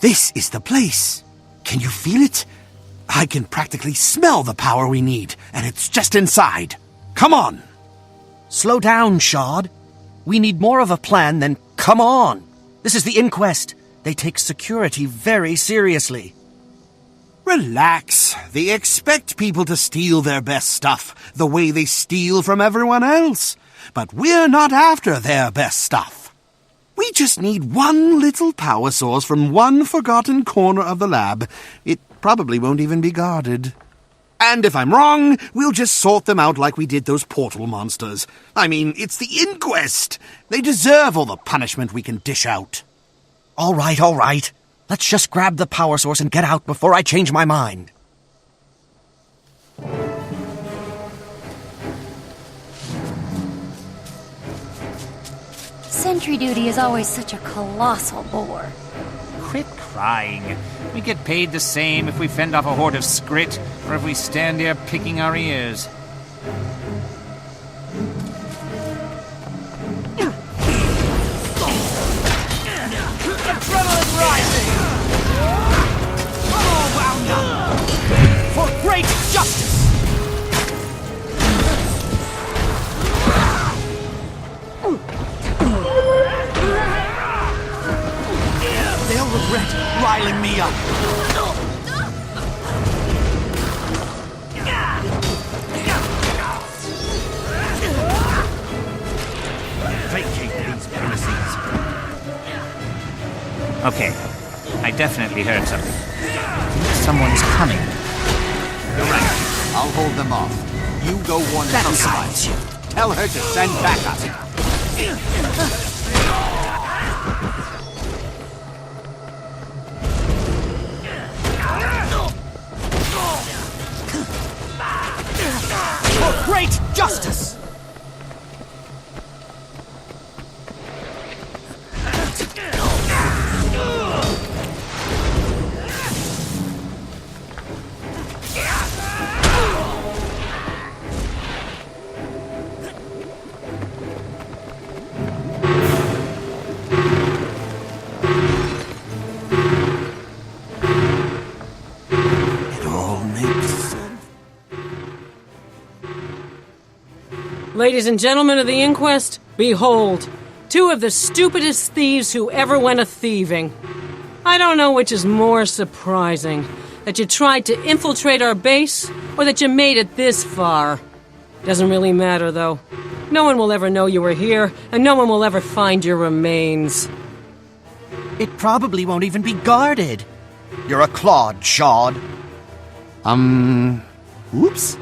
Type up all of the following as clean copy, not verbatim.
This is the place. Can you feel it? I can practically smell the power we need, and it's just inside. Come on! Slow down, Shard. We need more of a plan than come on. This is the inquest. They take security very seriously. Relax. They expect people to steal their best stuff the way they steal from everyone else. But we're not after their best stuff. We just need one little power source from one forgotten corner of the lab. It probably won't even be guarded. And if I'm wrong, we'll just sort them out like we did those portal monsters. I mean, it's the inquest. They deserve all the punishment we can dish out. All right. Let's just grab the power source and get out before I change my mind. Sentry duty is always such a colossal bore. Quit crying. We get paid the same if we fend off a horde of skrit, or if we stand here picking our ears. Adrenaline rising! All wound up! For great justice! They'll regret riling me up. Vacate these premises. Okay, I definitely heard something. Someone's coming. You're right. I'll hold them off. You go warn That'll the silence you. Tell her to send backup. For great justice! It all makes sense. Ladies and gentlemen of the inquest, behold, two of the stupidest thieves who ever went a-thieving. I don't know which is more surprising, that you tried to infiltrate our base, or that you made it this far. Doesn't really matter, though. No one will ever know you were here, and no one will ever find your remains. It probably won't even be guarded. You're a clod, Shard. Oops.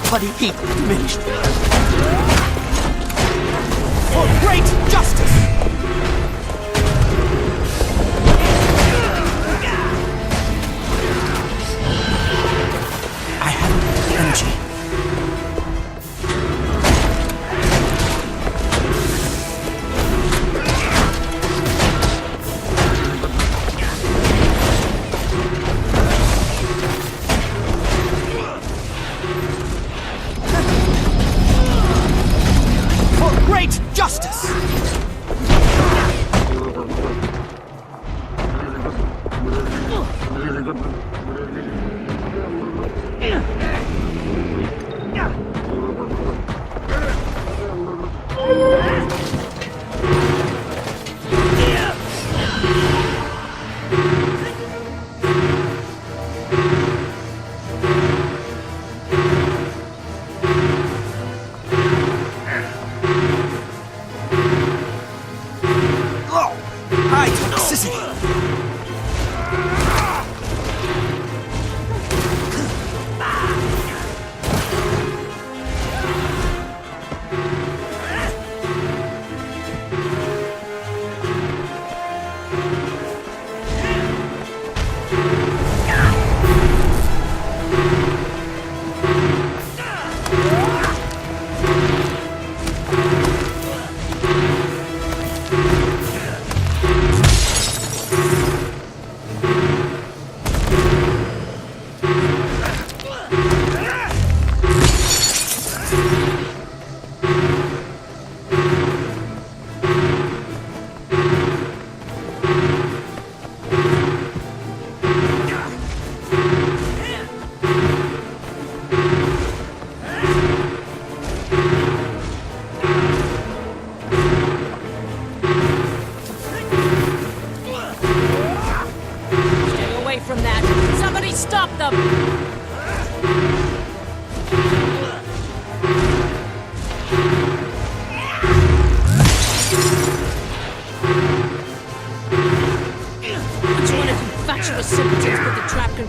Bloody heat diminished. For great justice! I haven't the energy.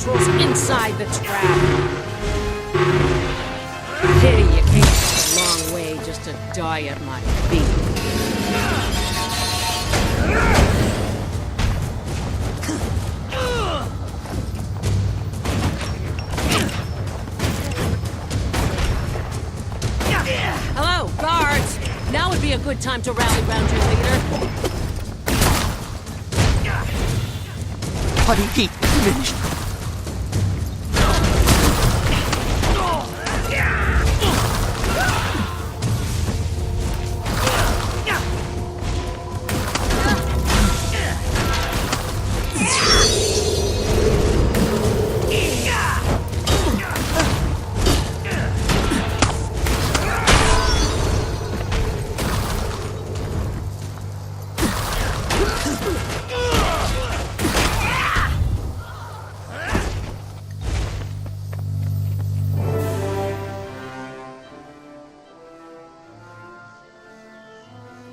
nostrils inside the trap. Pity you came such a long way just to die at my feet. Hello, guards! Now would be a good time to rally round your leader. Buddy, keep finished.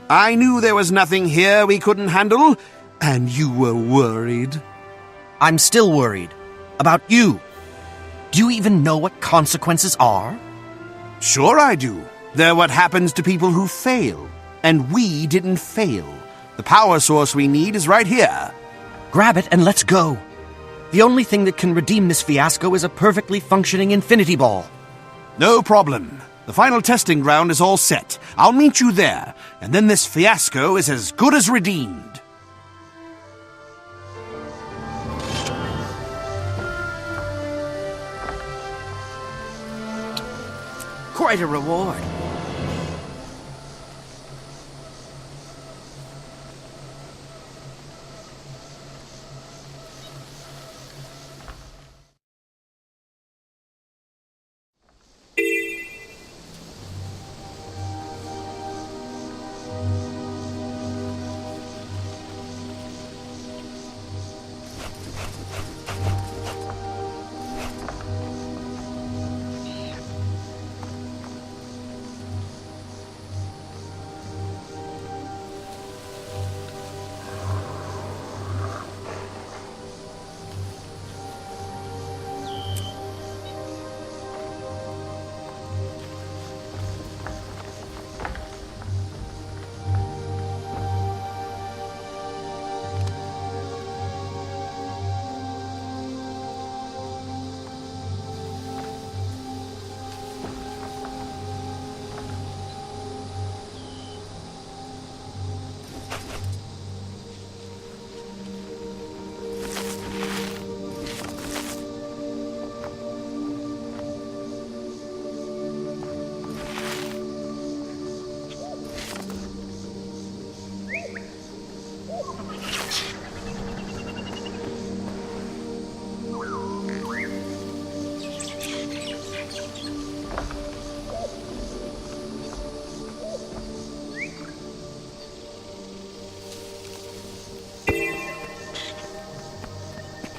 I knew there was nothing here we couldn't handle, and you were worried. I'm still worried. About you. Do you even know what consequences are? Sure I do. They're what happens to people who fail. And we didn't fail. The power source we need is right here. Grab it and let's go. The only thing that can redeem this fiasco is a perfectly functioning infinity ball. No problem. The final testing ground is all set. I'll meet you there, and then this fiasco is as good as redeemed. Quite a reward.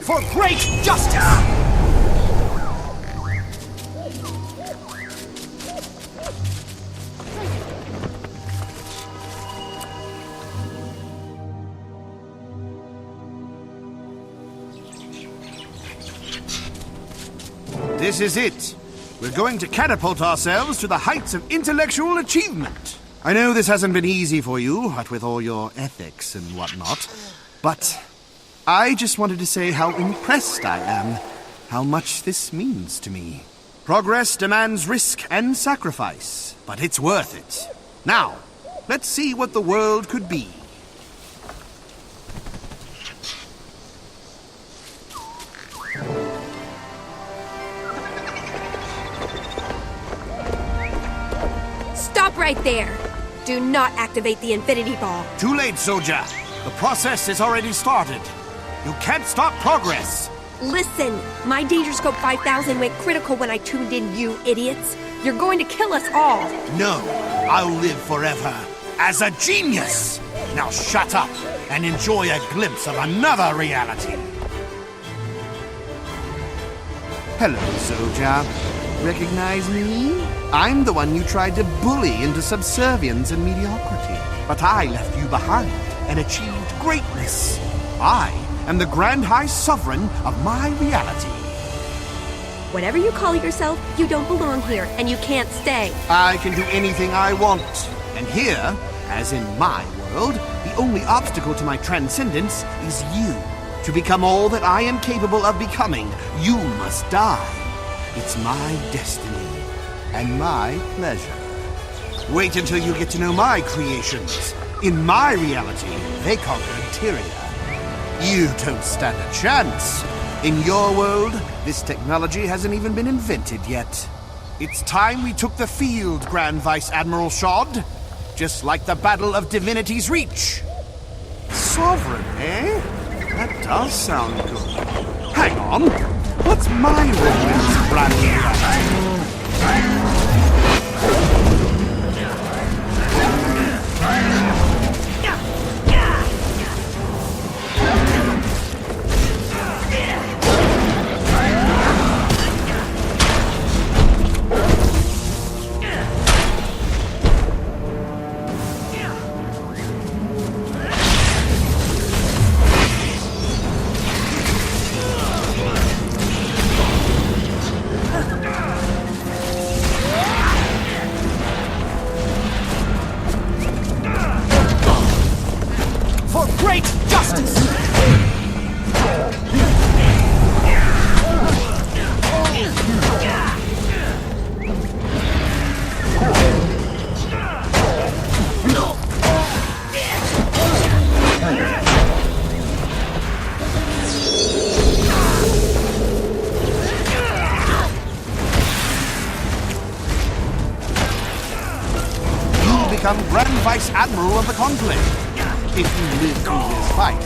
For great justice! This is it. We're going to catapult ourselves to the heights of intellectual achievement. I know this hasn't been easy for you, what with all your ethics and whatnot, but I just wanted to say how impressed I am, how much this means to me. Progress demands risk and sacrifice, but it's worth it. Now, let's see what the world could be. Stop right there! Do not activate the Infinity Ball. Too late, soldier. The process has already started. You can't stop progress. Listen, my Danger Scope 5000 went critical when I tuned in, you idiots. You're going to kill us all. No, I'll live forever as a genius. Now shut up and enjoy a glimpse of another reality. Hello, soldier. Recognize me? I'm the one you tried to bully into subservience and mediocrity. But I left you behind and achieved greatness. I am the Grand High Sovereign of my reality. Whatever you call yourself, you don't belong here, and you can't stay. I can do anything I want. And here, as in my world, the only obstacle to my transcendence is you. To become all that I am capable of becoming, you must die. It's my destiny and my pleasure. Wait until you get to know my creations. In my reality, they conquered Tyria. You don't stand a chance. In your world, this technology hasn't even been invented yet. It's time we took the field, Grand Vice Admiral Shod. Just like the Battle of Divinity's Reach. Sovereign, eh? That does sound good. Hang on. What's my role in this brand new reality? Become Grand Vice Admiral of the Conclave, if you live through this fight.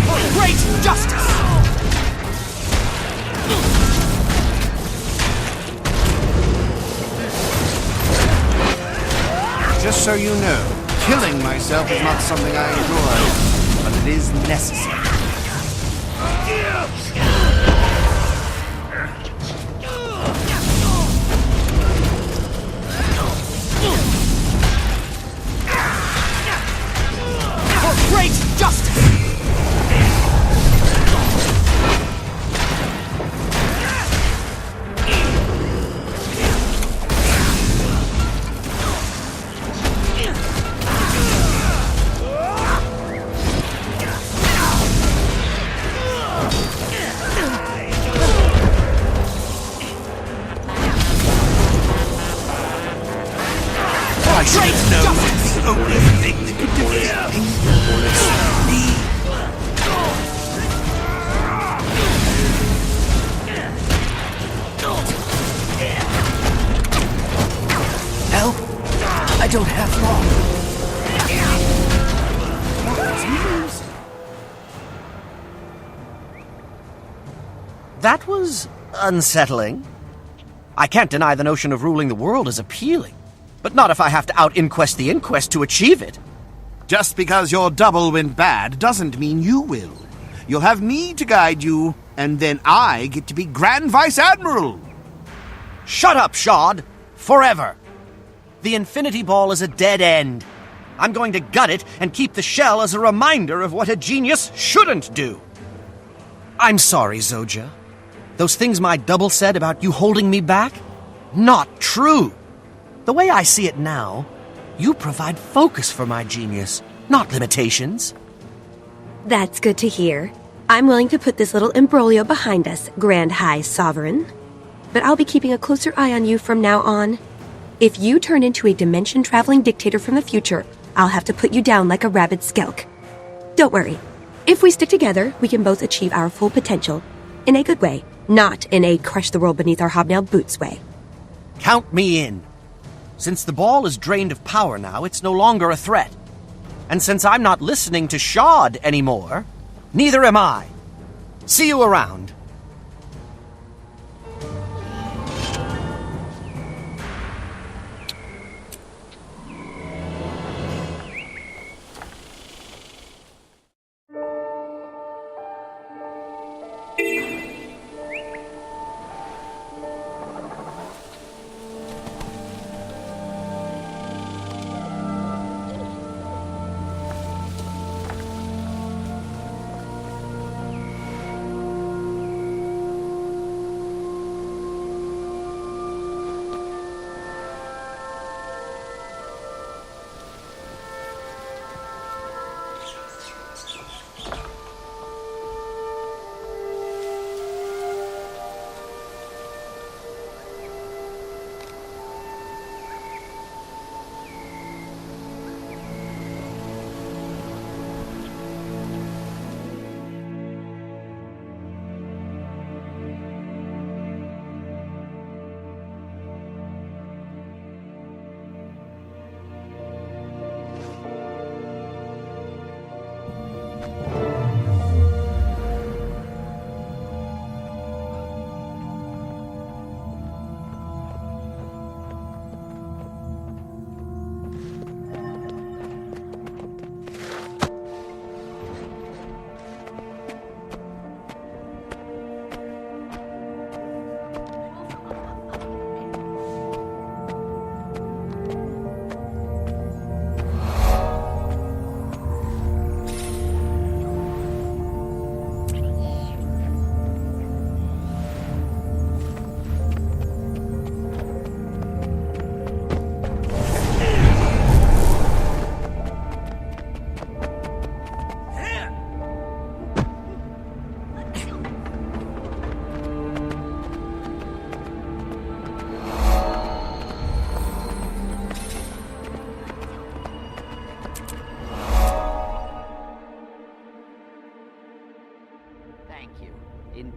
For great justice! Just so you know, killing myself is not something I enjoy, but it is necessary. For great justice! I don't have long. That was unsettling. I can't deny the notion of ruling the world is appealing, but not if I have to out-inquest the inquest to achieve it. Just because your double went bad doesn't mean you will. You'll have me to guide you, and then I get to be Grand Vice Admiral. Shut up, Shod! Forever! The Infinity Ball is a dead end. I'm going to gut it and keep the shell as a reminder of what a genius shouldn't do. I'm sorry, Zoja. Those things my double said about you holding me back? Not true. The way I see it now, you provide focus for my genius, not limitations. That's good to hear. I'm willing to put this little imbroglio behind us, Grand High Sovereign. But I'll be keeping a closer eye on you from now on. If you turn into a dimension-traveling dictator from the future, I'll have to put you down like a rabid skelk. Don't worry. If we stick together, we can both achieve our full potential. In a good way, not in a crush the world beneath our hobnailed boots way. Count me in. Since the ball is drained of power now, it's no longer a threat. And since I'm not listening to Shod anymore, neither am I. See you around.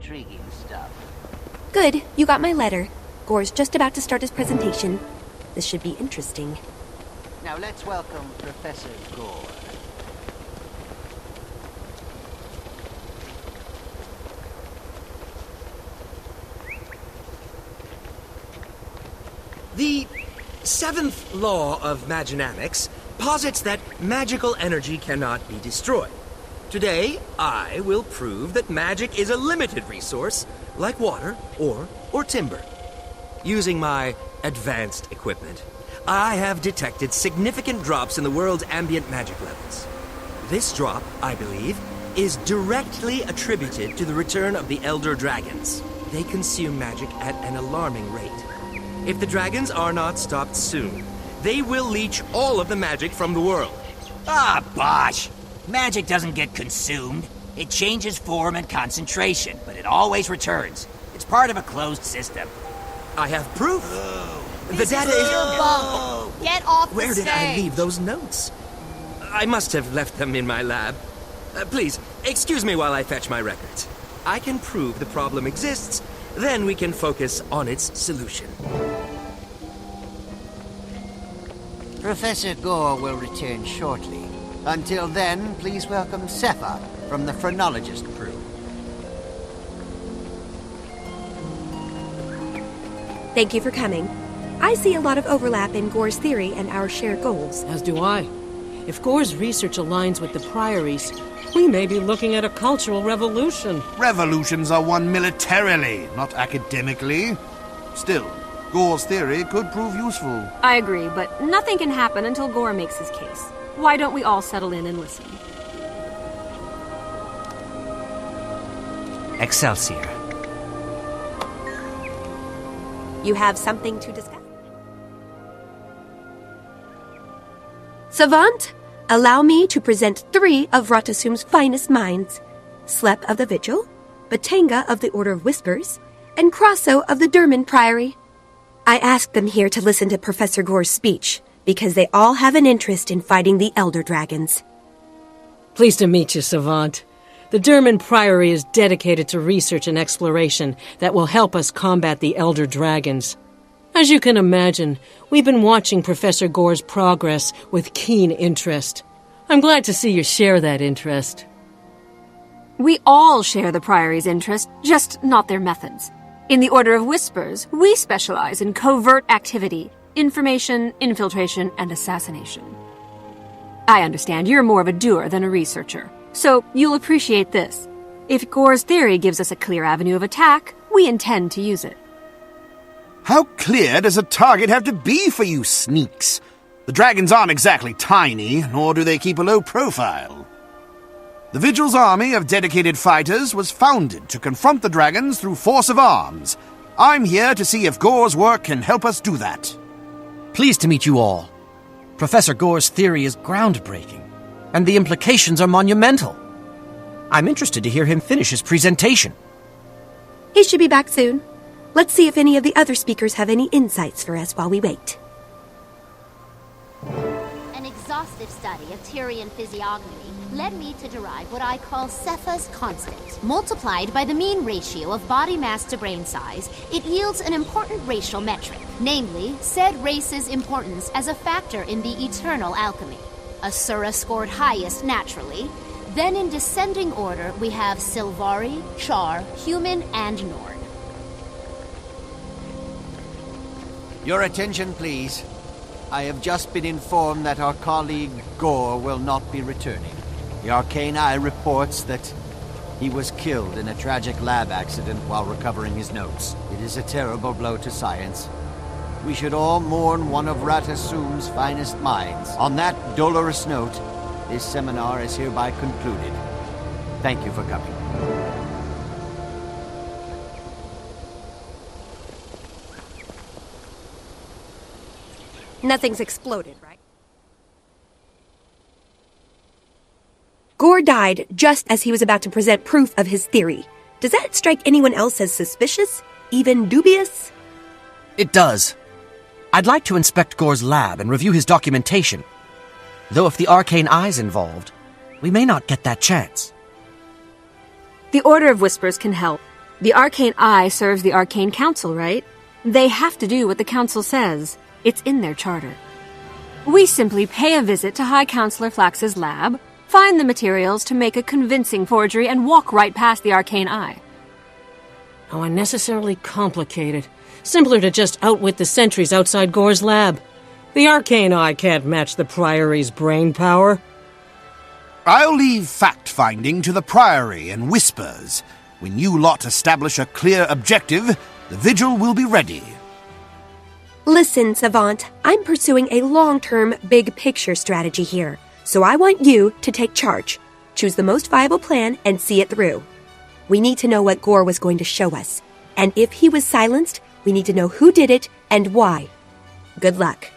intriguing stuff. Good, you got my letter. Gore's just about to start his presentation. This should be interesting. Now let's welcome Professor Gore. The seventh law of maginamics posits that magical energy cannot be destroyed. Today, I will prove that magic is a limited resource, like water or timber. Using my advanced equipment, I have detected significant drops in the world's ambient magic levels. This drop, I believe, is directly attributed to the return of the Elder Dragons. They consume magic at an alarming rate. If the dragons are not stopped soon, they will leech all of the magic from the world. Ah, bosh! Magic doesn't get consumed. It changes form and concentration, but it always returns. It's part of a closed system. I have proof. The data Your is... bum. Get off Where the did stage. I leave those notes? I must have left them in my lab. Please, excuse me while I fetch my records. I can prove the problem exists, then we can focus on its solution. Professor Gore will return shortly. Until then, please welcome Sepha from the Phrenologist crew. Thank you for coming. I see a lot of overlap in Gore's theory and our shared goals. As do I. If Gore's research aligns with the Priory's, we may be looking at a cultural revolution. Revolutions are won militarily, not academically. Still, Gore's theory could prove useful. I agree, but nothing can happen until Gore makes his case. Why don't we all settle in and listen? Excelsior. You have something to discuss? Savant, allow me to present 3 of Ratasum's finest minds. Slep of the Vigil, Batanga of the Order of Whispers, and Crosso of the Durman Priory. I asked them here to listen to Professor Gore's speech, because they all have an interest in fighting the Elder Dragons. Pleased to meet you, Savant. The Durman Priory is dedicated to research and exploration that will help us combat the Elder Dragons. As you can imagine, we've been watching Professor Gore's progress with keen interest. I'm glad to see you share that interest. We all share the Priory's interest, just not their methods. In the Order of Whispers, we specialize in covert activity, information, infiltration, and assassination. I understand you're more of a doer than a researcher, so you'll appreciate this. If Gore's theory gives us a clear avenue of attack, we intend to use it. How clear does a target have to be for you sneaks? The dragons aren't exactly tiny, nor do they keep a low profile. The Vigil's army of dedicated fighters was founded to confront the dragons through force of arms. I'm here to see if Gore's work can help us do that. Pleased to meet you all. Professor Gore's theory is groundbreaking, and the implications are monumental. I'm interested to hear him finish his presentation. He should be back soon. Let's see if any of the other speakers have any insights for us while we wait. An exhaustive study of Tyrian physiognomy led me to derive what I call Cepha's constant. Multiplied by the mean ratio of body mass to brain size, it yields an important racial metric, namely, said race's importance as a factor in the eternal alchemy. Asura scored highest naturally. Then in descending order, we have Sylvari, Char, Human, and Nord. Your attention, please. I have just been informed that our colleague Gore will not be returning. The Arcane Eye reports that he was killed in a tragic lab accident while recovering his notes. It is a terrible blow to science. We should all mourn one of Ratasum's finest minds. On that dolorous note, this seminar is hereby concluded. Thank you for coming. Nothing's exploded, right? Gore died just as he was about to present proof of his theory. Does that strike anyone else as suspicious? Even dubious? It does. I'd like to inspect Gore's lab and review his documentation. Though if the Arcane Eye's involved, we may not get that chance. The Order of Whispers can help. The Arcane Eye serves the Arcane Council, right? They have to do what the Council says. It's in their charter. We simply pay a visit to High Counselor Flax's lab, find the materials to make a convincing forgery, and walk right past the Arcane Eye. How unnecessarily complicated. Simpler to just outwit the sentries outside Gore's lab. The Arcane Eye can't match the Priory's brain power. I'll leave fact-finding to the Priory and Whispers. When you lot establish a clear objective, the vigil will be ready. Listen, Savant, I'm pursuing a long-term, big-picture strategy here, so I want you to take charge. Choose the most viable plan and see it through. We need to know what Gore was going to show us, and if he was silenced, we need to know who did it and why. Good luck.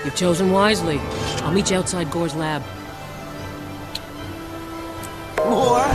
You've chosen wisely. I'll meet you outside Gore's lab. More?